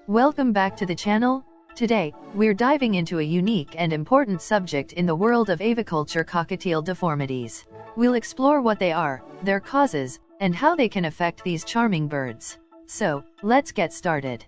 Welcome back to the channel. Today, we're diving into a unique and important subject in the world of aviculture: cockatiel deformities. We'll explore what they are, their causes, and how they can affect these charming birds. So, let's get started.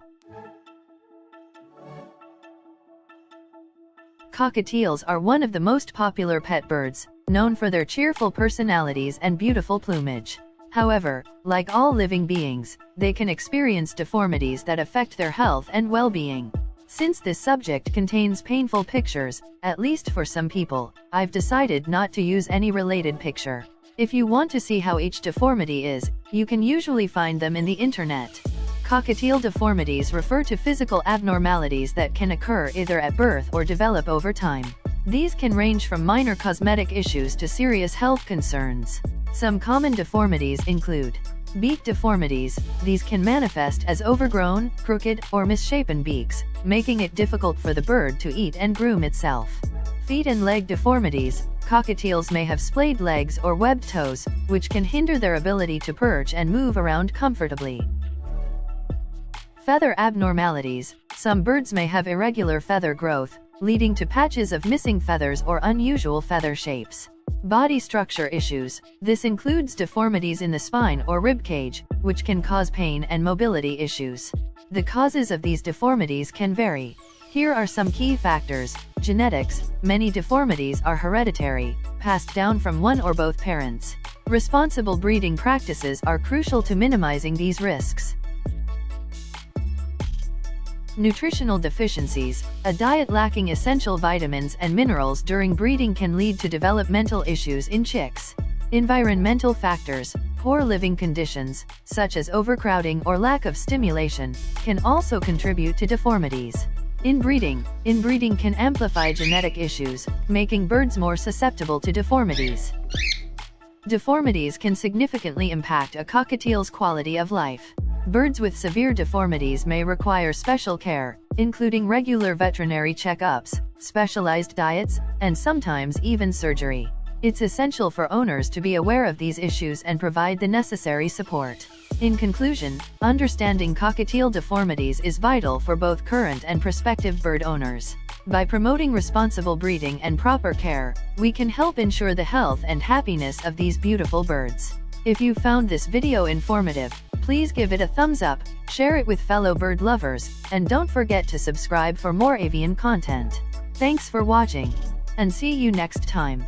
Cockatiels are one of the most popular pet birds, known for their cheerful personalities and beautiful plumage. However, like all living beings, they can experience deformities that affect their health and well-being. Since this subject contains painful pictures, at least for some people, I've decided not to use any related picture. If you want to see how each deformity is, you can usually find them in the internet. Cockatiel deformities refer to physical abnormalities that can occur either at birth or develop over time. These can range from minor cosmetic issues to serious health concerns. Some common deformities include beak deformities. These can manifest as overgrown, crooked, or misshapen beaks, making it difficult for the bird to eat and groom itself. Feet and leg deformities. Cockatiels may have splayed legs or webbed toes, which can hinder their ability to perch and move around comfortably. Feather abnormalities. Some birds may have irregular feather growth, leading to patches of missing feathers or unusual feather shapes. Body structure issues. This includes deformities in the spine or rib cage, which can cause pain and mobility issues. The causes of these deformities can vary. Here are some key factors. Genetics. Many deformities are hereditary, passed down from one or both parents. Responsible breeding practices are crucial to minimizing these risks. Nutritional deficiencies. A diet lacking essential vitamins and minerals during breeding can lead to developmental issues in chicks. Environmental factors. Poor living conditions, such as overcrowding or lack of stimulation, can also contribute to deformities. Inbreeding. Inbreeding can amplify genetic issues, making birds more susceptible to deformities. Deformities can significantly impact a cockatiel's quality of life. Birds with severe deformities may require special care, including regular veterinary checkups, specialized diets, and sometimes even surgery. It's essential for owners to be aware of these issues and provide the necessary support. In conclusion, understanding cockatiel deformities is vital for both current and prospective bird owners. By promoting responsible breeding and proper care, we can help ensure the health and happiness of these beautiful birds. If you found this video informative, please give it a thumbs up, share it with fellow bird lovers, and don't forget to subscribe for more avian content. Thanks for watching, and see you next time.